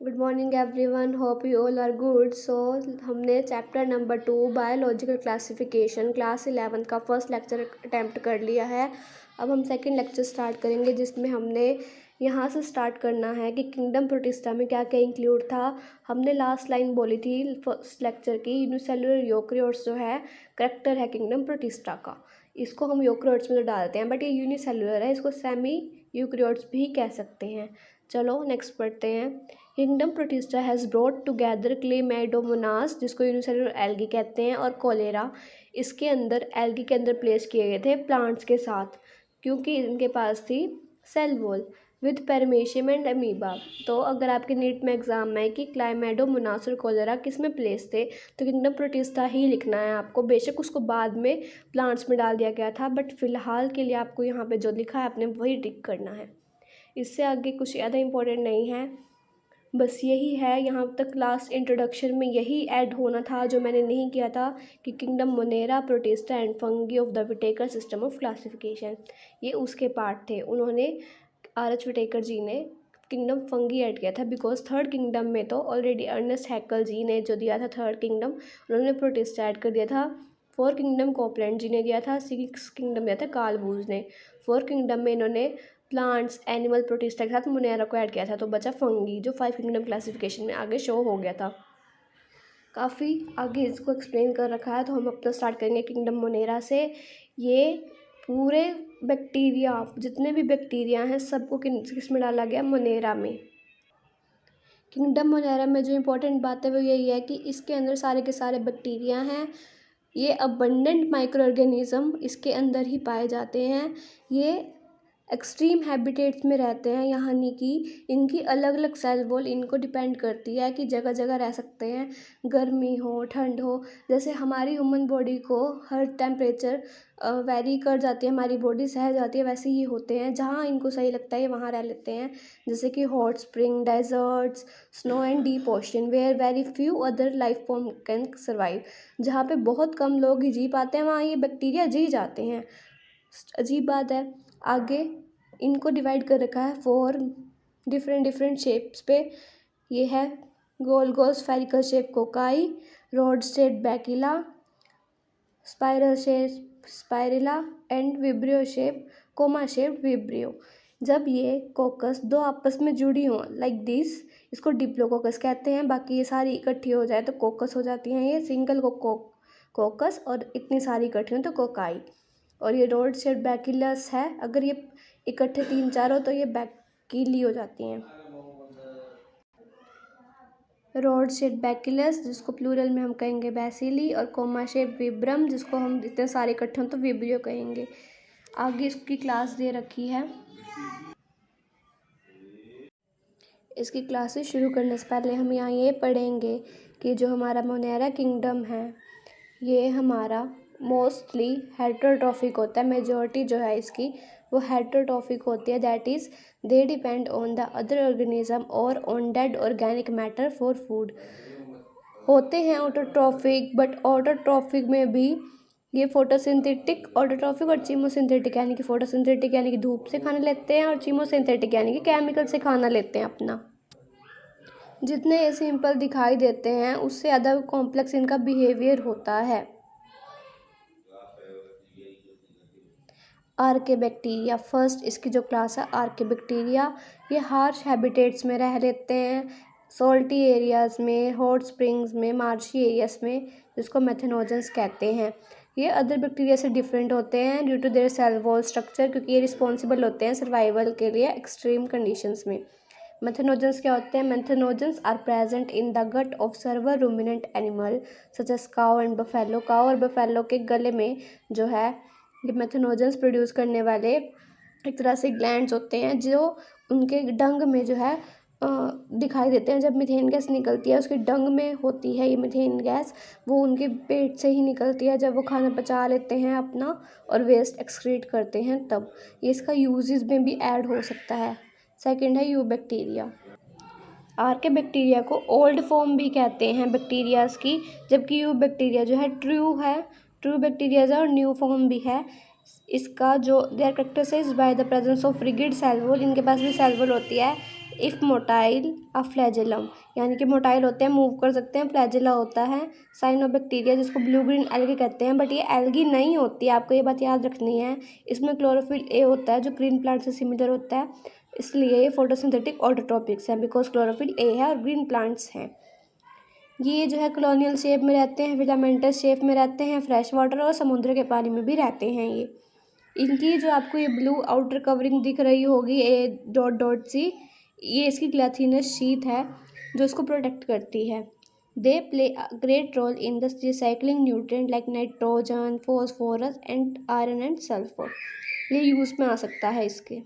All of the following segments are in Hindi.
Good morning everyone, hope you all are good. So हमने chapter number 2 biological classification class 11 का फर्स्ट लेक्चर अटैम्प्ट कर लिया है। अब हम सेकंड लेक्चर स्टार्ट करेंगे, जिसमें हमने यहाँ से स्टार्ट करना है कि किंगडम प्रोटिस्टा में क्या क्या इंक्लूड था। हमने लास्ट लाइन बोली थी फर्स्ट लेक्चर की, यूनिसेलुलर यूकेरियोट्स जो है करैक्टर है किंगडम प्रोटिस्टा का, इसको हम यूकेरियोट्स में तो डालते हैं, बट ये यूनिसेलुलर है, इसको सेमी यूकेरियोट्स भी कह सकते हैं। चलो नेक्स्ट पढ़ते हैं। Kingdom protista has brought together Chlamydomonas, जिसको यूनिसेलुलर एल्गी कहते हैं, और कोलेरा। इसके अंदर एल्गी के अंदर प्लेस किए गए थे प्लांट्स के साथ, क्योंकि इनके पास थी cell wall with paramecium and amoeba. तो अगर आपके नीट में एग्जाम में है कि क्लाइमेडोमोनास और कोलेरा किस में प्लेस थे, तो किंगडम प्रोटिस्टा ही लिखना है आपको। बेशक उसको बाद में प्लांट्स में डाल दिया गया था, बट फिलहाल के लिए आपको यहाँ पे जो लिखा है आपने वही टिक करना है। इससे आगे कुछ ज़्यादा इंपॉर्टेंट नहीं है, बस यही है। यहाँ तक लास्ट इंट्रोडक्शन में यही ऐड होना था जो मैंने नहीं किया था, कि kingdom monera, protista and fungi of the Whittaker system of classification, ये उसके पार्ट थे। उन्होंने आर.एच. विटेकर जी ने किंगडम फंगी ऐड किया था, बिकॉज थर्ड किंगडम में तो ऑलरेडी अर्नेस्ट हैकल जी ने जो दिया था थर्ड किंगडम, उन्होंने प्रोटिस्टा ऐड कर दिया था। फोर्थ किंगडम कॉपलैंड जी ने दिया था, सिक्स किंगडम दिया था कार्ल बूज ने। फोर्थ किंगडम में इन्होंने प्लांट्स, एनिमल, प्रोटिस्टा के साथ मोनेरा को ऐड किया था, तो बचा फंगी, जो 5 किंगडम क्लासिफिकेशन में आगे शो हो गया था। काफ़ी आगे इसको एक्सप्लेन कर रखा है, तो हम अपना स्टार्ट करेंगे किंगडम मोनेरा से। ये पूरे बैक्टीरिया, जितने भी बैक्टीरिया हैं, सबको किस में डाला गया, मोनेरा में। किंगडम मोनेरा में जो इम्पोर्टेंट बात है वो यही है कि इसके अंदर सारे के सारे बैक्टीरिया हैं। ये अबंडेंट माइक्रो ऑर्गेनिज्म इसके अंदर ही पाए जाते हैं। ये एक्सट्रीम हैबिटेट्स में रहते हैं, यानी कि इनकी अलग अलग सेल वॉल इनको डिपेंड करती है कि जगह जगह रह सकते हैं, गर्मी हो ठंड हो। जैसे हमारी ह्यूमन बॉडी को हर टेम्परेचर वेरी कर जाती है, हमारी बॉडी सह जाती है, वैसे ही होते हैं, जहाँ इनको सही लगता है वहाँ रह लेते हैं। जैसे कि hot spring, deserts, snow and deep ocean where very few other life form can survive. जहाँ पे बहुत कम लोग ही जी पाते हैं, वहाँ ये बैक्टीरिया जी जाते हैं। अजीब बात है। आगे इनको डिवाइड कर रखा है 4 डिफरेंट शेप्स पे। ये है गोल गोल spherical shape cocci, rod shape bacilli, spiral shape spirilla and vibrio shape, comma shape vibrio. जब ये कोकस दो आपस में जुड़ी हों लाइक दिस, इसको डिप्लोकोकस कहते हैं। बाकी ये सारी इकट्ठी हो जाए तो कोकस हो जाती हैं। ये सिंगल कोकस, और इतनी सारी इकट्ठी हों तो कोकाई। और ये रोड शेप बैकिलस है, अगर ये इकट्ठे 3-4 हो तो ये बैकिली हो जाती हैं। रोड शेप बैकिलस, जिसको प्लूरल में हम कहेंगे बैसिली, और कोमा शेप विब्रम, जिसको हम इतने सारे इकट्ठे हों तो विब्रियो कहेंगे। आगे इसकी क्लास दे रखी है। इसकी क्लासेस शुरू करने से पहले हम यहाँ ये पढ़ेंगे कि जो हमारा मोनेरा किंगडम है, ये हमारा मोस्टली हेटरोट्रॉफिक होता है। मेजॉरिटी जो है इसकी वो हेटरोट्रॉफिक होती है, that is they depend on the other organism और on dead organic matter for food. होते हैं ऑटोट्रॉफिक, बट ऑटोट्रॉफिक में भी ये फोटोसिंथेटिक ऑटोट्रॉफिक और चीमोसिंथेटिक, यानी कि फोटोसिंथेटिक यानी कि धूप से खाना लेते हैं, और चीमोसिंथेटिक यानी कि केमिकल से खाना लेते हैं अपना। जितने ये सिंपल दिखाई देते हैं उससे ज़्यादा कॉम्प्लेक्स इनका बिहेवियर होता है। आर्केबैक्टीरिया फर्स्ट, इसकी जो क्लास है आर्केबैक्टीरिया, ये हार्श हैबिटेट्स में रह लेते हैं, सॉल्टी एरियाज़ में, हॉट स्प्रिंग्स में, मार्शी एरियाज़ में, जिसको मेथनोजेंस कहते हैं। ये अदर बैक्टीरिया से डिफरेंट होते हैं due to their cell wall structure, क्योंकि ये रिस्पॉन्सिबल होते हैं सर्वाइवल के लिए एक्सट्रीम कंडीशंस में। मेथनोजेंस क्या होते हैं? Methanogens are present in the gut of several ruminant animal such as cow and buffalo. Cow और बफेलो के गले में जो है ये मेथनोजेंस प्रोड्यूस करने वाले एक तरह से ग्लैंड्स होते हैं, जो उनके डंग में जो है दिखाई देते हैं। जब मीथेन गैस निकलती है उसके डंग में होती है ये मीथेन गैस, वो उनके पेट से ही निकलती है जब वो खाना पचा लेते हैं अपना और वेस्ट एक्सक्रीट करते हैं, तब ये इसका यूजेस में भी ऐड हो सकता है। सेकंड है यूबैक्टीरिया। आर्केबैक्टीरिया को ओल्ड फॉर्म भी कहते हैं बैक्टीरियाज की, जबकि यूबैक्टीरिया जो है ट्रू बैक्टीरियाज और न्यू फॉर्म भी है। इसका जो they are characterised by the presence of rigid cell wall, इनके पास भी सेल वॉल होती है। इफ़ मोटाइल अ फ्लैजेलम, यानी कि मोटाइल होते हैं, मूव कर सकते हैं, फ्लैजेला होता है साइन ऑफ बैक्टीरिया जिसको ब्लू ग्रीन एल्गी कहते हैं, बट ये एल्गी नहीं होती है, आपको ये बात याद रखनी है। इसमें क्लोरोफिल ए होता है जो ग्रीन प्लांट से सिमिलर होता है, इसलिए ये फोटोसिंथेटिक ऑटोट्रॉपिक्स हैं बिकॉज क्लोरोफिल ए है और ग्रीन प्लांट्स हैं। ये जो है कॉलोनियल शेप में रहते हैं, फिलामेंटस शेप में रहते हैं, फ्रेश वाटर और समुद्र के पानी में भी रहते हैं ये। इनकी जो आपको ये ब्लू आउटर कवरिंग दिख रही होगी ए डॉट डॉट सी, ये इसकी ग्लैथिनस शीट है जो इसको प्रोटेक्ट करती है। They play a great role in the recycling nutrient like nitrogen, phosphorus and iron and sulphur, ये यूज़ में आ सकता है इसके।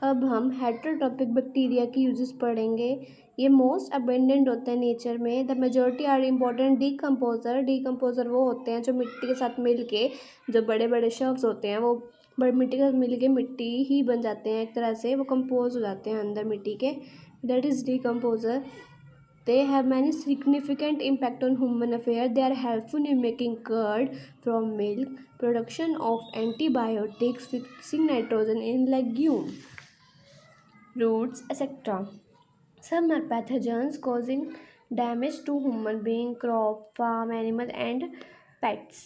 अब हम हेटेरोट्रॉपिक बैक्टीरिया की यूजेस पढ़ेंगे। ये मोस्ट अबेंडेंट होते हैं नेचर में। The majority are important decomposer. Decomposer वो होते हैं जो मिट्टी के साथ मिल के, जो बड़े बड़े शव्स होते हैं वो बड़ी मिट्टी के साथ मिल के मिट्टी ही बन जाते हैं, एक तरह से वो कंपोज हो जाते हैं अंदर मिट्टी के, that is decomposer. They have many significant impact on human affairs. They are helpful in making curd from milk, production of antibiotics, fixing nitrogen in legume, roots, etc. Some are pathogens causing damage to human being, crop, farm, animal and pets.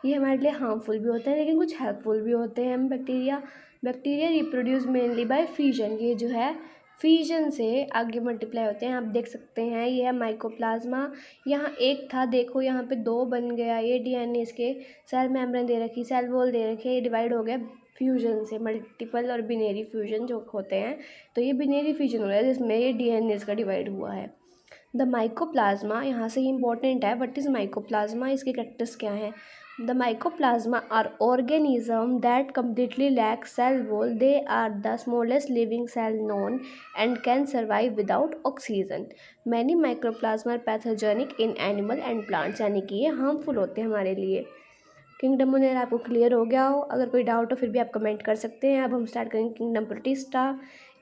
ये हमारे लिए हार्मफुल भी होते हैं लेकिन कुछ हेल्पफुल भी होते हैं। Bacteria reproduce mainly by fusion, ये जो है फ्यूजन से आगे मल्टीप्लाई होते हैं। आप देख सकते हैं ये है माइकोप्लाज्मा, यहाँ एक था, देखो यहाँ पे दो बन गया, ये डीएनए इसके सेल मेम्ब्रेन दे रखी, सेल वॉल दे रखी है, ये डिवाइड हो गया फ्यूजन से। मल्टीपल और बिनेरी फ्यूजन जो होते हैं, तो ये बिनेरी फ्यूजन हो रहा है जिसमें ये डीएनए का डिवाइड हुआ है। द माइकोप्लाज्मा, यहाँ से इंपॉर्टेंट है, व्हाट इज़ माइकोप्लाज्मा, इसके कैरेक्टर्स क्या हैं। The mycoplasma are organisms that completely lack cell wall. They are the smallest living cell known and can survive without oxygen. Many mycoplasma are pathogenic in animal and plants, यानी कि ये हार्मफुल होते हैं हमारे लिए। किंगडम मुनेर आपको क्लियर हो गया हो, अगर कोई डाउट हो फिर भी आप कमेंट कर सकते हैं। अब हम स्टार्ट करेंगे किंगडम प्रोटिस्टा।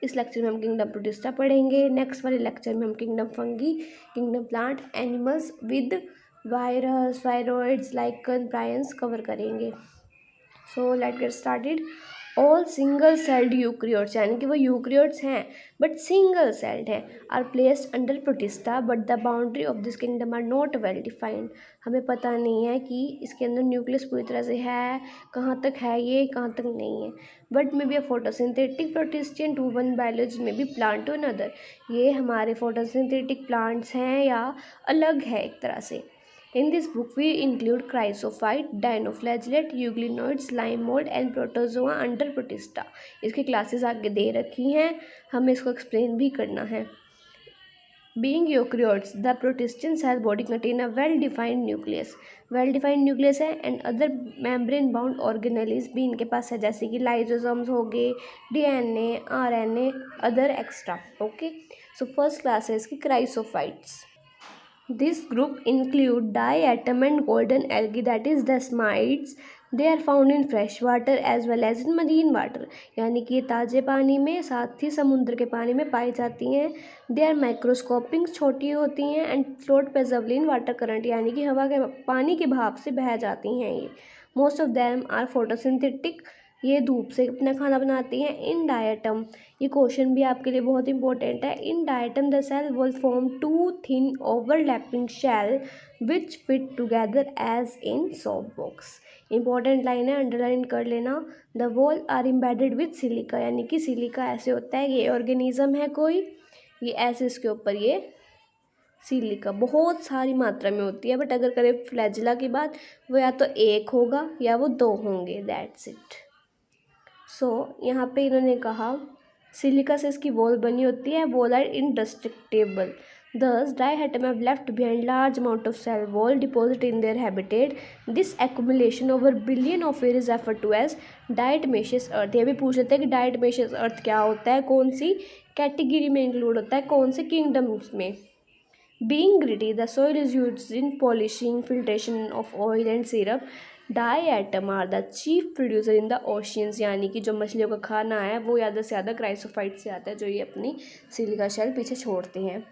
इस लेक्चर में हम किंगडम प्रोटिस्टा पढ़ेंगे। नेक्स्ट वाले लेक्चर में हम kingdom fungi, kingdom plant, animals with virus, viroids, lichen, prions cover करेंगे। So let get started. All single celled eukaryotes, यानी कि वो यूक्रियोट्स हैं बट सिंगल सेल्ड हैं, are placed under protista but the boundary of this kingdom are not well defined. हमें पता नहीं है कि इसके अंदर न्यूक्लियस पूरी तरह से है, कहाँ तक है ये, कहाँ तक नहीं है। But may be a photosynthetic protistan to one biology में बी प्लांट टू अनदर, ये हमारे फोटोसिंथेटिक प्लांट्स हैं या अलग है एक तरह से। In this book, we include chrysophyte, dinoflagellate, euglenoids, slime mold and protozoa under protista. इसकी क्लासेस आगे दे रखी हैं, हमें इसको एक्सप्लेन भी करना है। Being eukaryotes, the protistian cell body contain a well-defined nucleus. Well-defined nucleus है and other membrane-bound organelles भी इनके पास है, जैसे कि लाइजोसोम्स हो गए, DNA, RNA, other extra. Okay, so first class है इसकी chrysophytes. This group include diatom and golden algae, that is desmides. They are found in fresh water as well as in marine water, यानी कि ये ताज़े पानी में साथ ही समुद्र के पानी में पाई जाती हैं। They are microscopic, छोटी होती हैं and float passively in water current, यानी कि हवा के पानी के भाप से बह जाती हैं ये। Most of them are photosynthetic, ये धूप से अपना खाना बनाती हैं। इन डायटम, ये क्वेश्चन भी आपके लिए बहुत इंपॉर्टेंट है। In diatom the cell wall form two thin overlapping shell which fit together as in soap box. Important line है, अंडरलाइन कर लेना। The wall are embedded with silica, यानी कि सिलिका ऐसे होता है, ये ऑर्गेनिज्म है कोई, ये ऐसे इसके ऊपर ये सिलिका बहुत सारी मात्रा में होती है, बट अगर करें फ्लैजिला की बात, वो या तो एक होगा या वो दो होंगे, दैट्स इट। सो यहाँ पे इन्होंने कहा सिलिका से इसकी वॉल बनी होती है, wall are indestructible. Thus, diatom have left behind large amount of cell wall deposit in their habitat. This accumulation over billion of years is referred to as diatomaceous earth. ये भी पूछ लेते हैं कि diatomaceous earth क्या होता है, कौन सी कैटेगरी में इंक्लूड होता है, कौन से किंगडम्स में। Being gritty, the soil is used in polishing, filtration of oil and syrup. Diatom are the chief producer in the oceans, यानी कि जो मछलियों का खाना है वो ज़्यादा से ज़्यादा क्राइसोफाइट से आता है, जो ये अपनी सिलिका शेल पीछे छोड़ते हैं।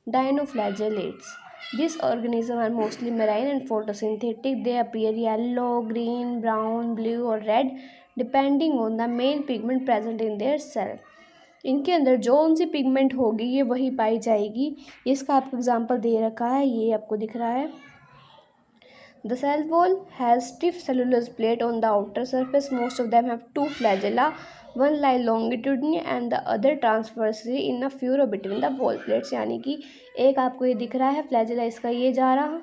Dinoflagellates, this organism are mostly marine and photosynthetic. They appear yellow, green, brown, blue और red depending on the main pigment present in their cell. इनके अंदर जो उनसी पिगमेंट होगी ये वही पाई जाएगी। इसका आपको एग्जाम्पल दे रखा है, ये आपको दिख रहा है। The cell wall has stiff cellulose plate on the outer surface. Most of them have two flagella. One lie longitudinally and the other transversely in a furrow between the wall plates. यानी कि एक आपको ये दिख रहा है फ्लैजेला, इसका ये जा रहा,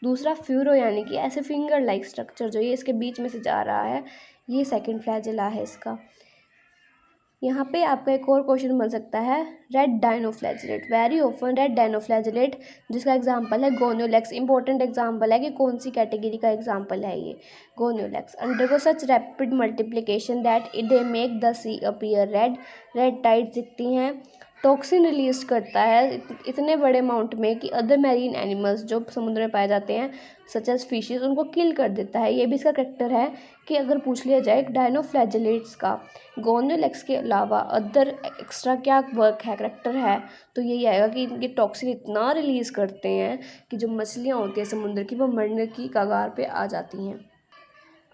दूसरा फ्यूरो यानी कि ऐसे फिंगर लाइक स्ट्रक्चर जो ये इसके बीच में से जा रहा है, ये सेकंड फ्लैजेला है इसका। यहाँ पे आपका एक और क्वेश्चन बन सकता है, red dinoflagellate. Very often red dinoflagellate, जिसका एग्जांपल है गोनियोलेक्स। इंपॉर्टेंट एग्जांपल है कि कौन सी कैटेगरी का एग्जांपल है ये, Gonyaulax. Undergo such rapid multiplication that they make the sea appear red. Red tides दिखती हैं। टॉक्सिन रिलीज करता है इतने बड़े अमाउंट में कि अदर मैरीन एनिमल्स जो समुद्र में पाए जाते हैं सच एज फिशेज, उनको किल कर देता है। ये भी इसका करेक्टर है कि अगर पूछ लिया जाए डायनोफ्लैजिलेट्स का गोनियोलेक्स के अलावा अदर एक्स्ट्रा क्या वर्क है, करेक्टर है, तो यही आएगा कि इनके टॉक्सिन इतना रिलीज़ करते हैं कि जो मछलियाँ होती हैं समुद्र की वो मरने की कगार पे आ जाती हैं।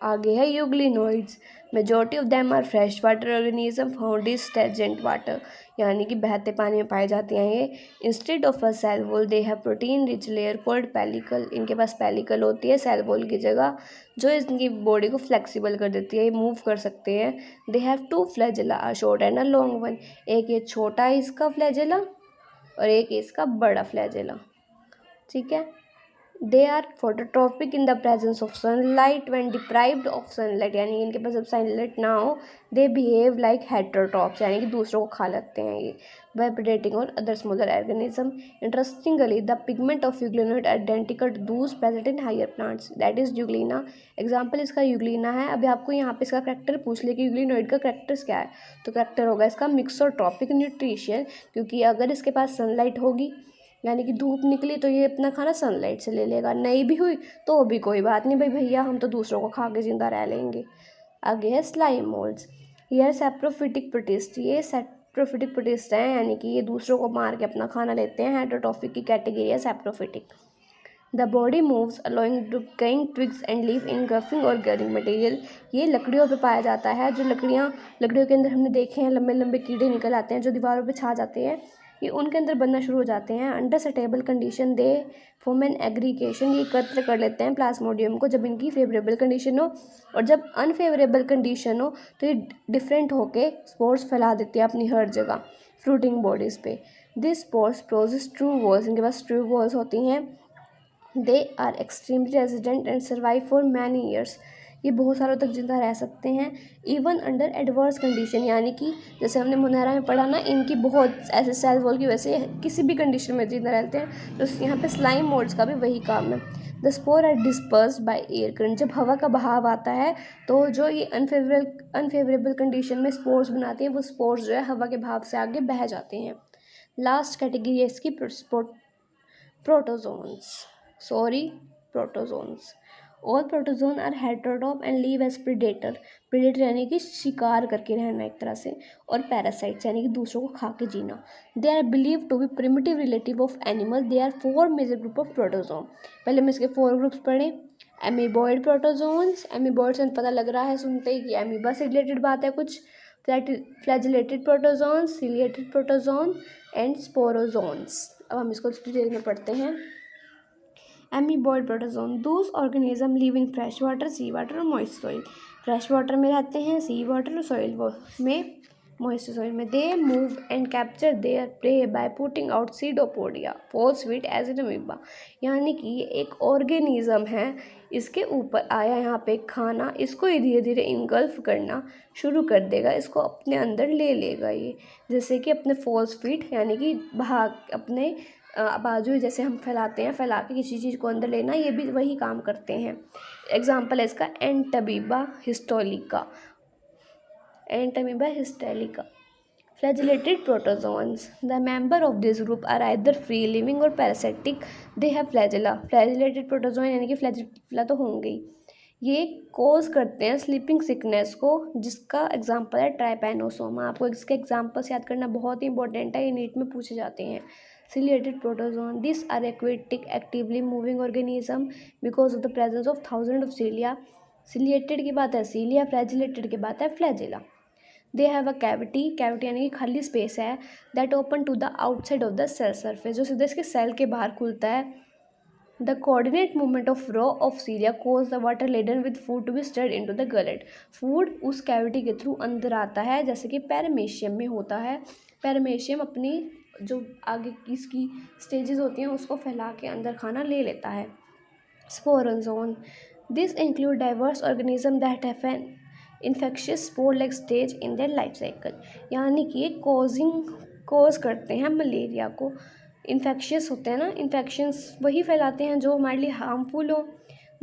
आगे है euglenoids. Majority of them are fresh water organism found in stagnant water, यानी कि बहते पानी में पाई जाती हैं ये। Instead of a cell wall they have protein rich layer called pellicle. इनके पास पेलिकल होती है सेल वॉल की जगह, जो इनकी बॉडी को फ्लेक्सिबल कर देती है, ये मूव कर सकते हैं। They have two flagella, a short and a long one. एक ये छोटा है इसका फ्लैजेला और एक इसका बड़ा फ्लैजेला, ठीक है। They are phototropic in the presence of sunlight. When deprived of sunlight, यानी इनके पास जब सनलाइट ना हो, दे बिहेव लाइक हेटेरोट्रॉप्स, यानी कि दूसरों को खा लेते हैं ये, बाय प्रेडेटिंग और other smaller organism. Interestingly the pigment of euglenoid identical to those present in higher plants, that is euglena. Example इसका यूग्लिना है। अभी आपको यहाँ पे इसका करेक्टर पूछ ले कि यूग्लिनोइड का करेक्टर्स क्या है, तो करेक्टर होगा इसका मिक्सोट्रॉपिक न्यूट्रिशन, क्योंकि अगर इसके पास सनलाइट होगी यानी कि धूप निकली तो ये अपना खाना सनलाइट से ले लेगा, नहीं भी हुई तो भी कोई बात नहीं भाई भैया, हम तो दूसरों को खा के जिंदा रह लेंगे। आगे है स्लाइम मोल्ड्स। ये सैप्रोफिटिक प्रोटिस्ट, ये सैप्रोफिटिक प्रोटिस्ट हैं, यानी कि ये दूसरों को मार के अपना खाना लेते हैं। हेटेरोट्रॉफिक की कैटेगरी है saprophytic. The body moves along decaying twigs and leave engulfing organic material. ये लकड़ियों पे पाया जाता है। जो लकड़ियों के अंदर हमने देखे हैं लंबे लंबे कीड़े निकल आते हैं जो दीवारों पे छा जाते हैं, ये उनके अंदर बनना शुरू हो जाते हैं। Under stable condition they form an aggregation, ये एकत्र कर लेते हैं प्लाज्मोडियम को जब इनकी फेवरेबल कंडीशन हो, और जब अनफेवरेबल कंडीशन हो तो ये डिफरेंट होके स्पोर्स फैला देते हैं अपनी हर जगह फ्रूटिंग बॉडीज़ पे। This spores possess true walls, इनके पास ट्रू वॉल्स होती हैं। They are extremely resistant and survive for many years, ये बहुत सालों तक जिंदा रह सकते हैं। इवन अंडर एडवर्स कंडीशन, यानी कि जैसे हमने मुनहरा में पढ़ा ना, इनकी बहुत ऐसे सेल वॉल की वजह से किसी भी कंडीशन में जिंदा रहते हैं, तो यहाँ पे स्लाइम मोल्ड्स का भी वही काम है। The spore are dispersed by air current, जब हवा का बहाव आता है तो जो ये अनफेवरेबल कंडीशन में स्पोर्स बनाते हैं, वो स्पोर्स जो है हवा के बहाव से आगे बह जाते हैं। लास्ट कैटेगरी है इसकी protozoans. All protozoan are heterotroph and live as predator. Predator यानी कि शिकार करके रहना एक तरह से, और पैरासाइट्स यानी कि दूसरों को खा के जीना। They are believe to be primitive relative of animal. They are 4 major group of protozoan. पहले हम इसके 4 ग्रुप्स पढ़े। एमीबॉइड प्रोटोजोन्स, एमीबॉइड से पता लग रहा है सुनते ही कि एमीबा से रिलेटेड बात है कुछ। Flagellated protozoan, ciliated protozoan and sporozoans. अब हम इसको डिटेल में पढ़ते हैं। Amoeboid protozoan, those organism live in fresh water, sea water और मॉइस्ट सॉइल। फ्रेश वाटर में रहते हैं, सी वाटर और सॉइल में, मॉइस्ट सॉइल में। They move and capture their prey by putting out pseudopodia false feet as in amoeba, यानी कि ये एक ऑर्गेनिज्म है, इसके ऊपर आया यहाँ पे खाना, इसको ये धीरे धीरे इनगल्फ करना शुरू कर देगा, इसको अपने अंदर ले लेगा ये, जैसे कि अपने फॉल्स फीट यानी कि भाग अपने बाजू जैसे हम फैलाते हैं, फैला के किसी चीज़ को अंदर लेना, ये भी वही काम करते हैं। एग्जाम्पल है इसका Entamoeba histolytica, Flagellated protozoans. The member of this group are either free living or parasitic. They have flagella. Flagellated protozoan यानी कि फ्लैजिला तो होंगे ही, ये कोज करते हैं स्लीपिंग सिकनेस को, जिसका एग्जाम्पल है ट्राइपैनोसोमा। आपको इसके एग्जाम्पल्स याद करना बहुत ही इंपॉर्टेंट है, ये नीट में पूछे जाते हैं। Ciliated protozoan. These are aquatic, actively moving organism because of the presence of thousands of cilia. Ciliated की बात है cilia, flagellated की बात है flagella. They have a cavity, cavity यानी कि खाली स्पेस है, that open to the outside of the cell surface, जो सीधे इसके सेल के बाहर खुलता है। The coordinate movement of row of cilia causes the water laden with food to be steered into the gullet. Food उस कैविटी के थ्रू अंदर आता है, जैसे कि पैरामेशियम में होता है। पैरामेशियम अपनी जो आगे की इसकी स्टेजेस होती हैं उसको फैला के अंदर खाना ले लेता है। Sporozoan, this include diverse organism that have an infectious spore like stage in their life cycle, यानी कि ये कोज करते हैं मलेरिया को। इन्फेक्शियस होते हैं ना, इन्फेक्शंस वही फैलाते हैं जो हमारे लिए हार्मफुल हो।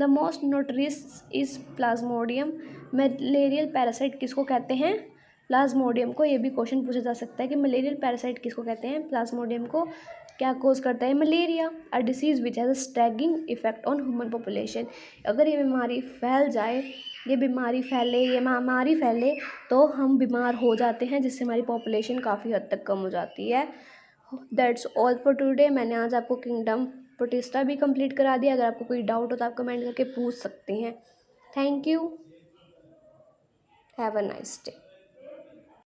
The most notorious is plasmodium. Malarial parasite किसको कहते हैं? प्लाज्मोडियम को। ये भी क्वेश्चन पूछा जा सकता है कि मलेरियल पैरासाइट किसको कहते हैं? प्लाज्मोडियम को। क्या कोज करता है? Malaria. A disease which has a staggering effect on human population. अगर ये बीमारी फैल जाए, ये बीमारी फैले तो हम बीमार हो जाते हैं, जिससे हमारी पॉपुलेशन काफ़ी हद तक कम हो जाती है। That's all for today. मैंने आज आपको किंगडम प्रोटिस्टा भी कंप्लीट करा दिया। अगर आपको कोई डाउट हो तो आप कमेंट करके पूछ सकते हैं। Thank you. Have a nice day.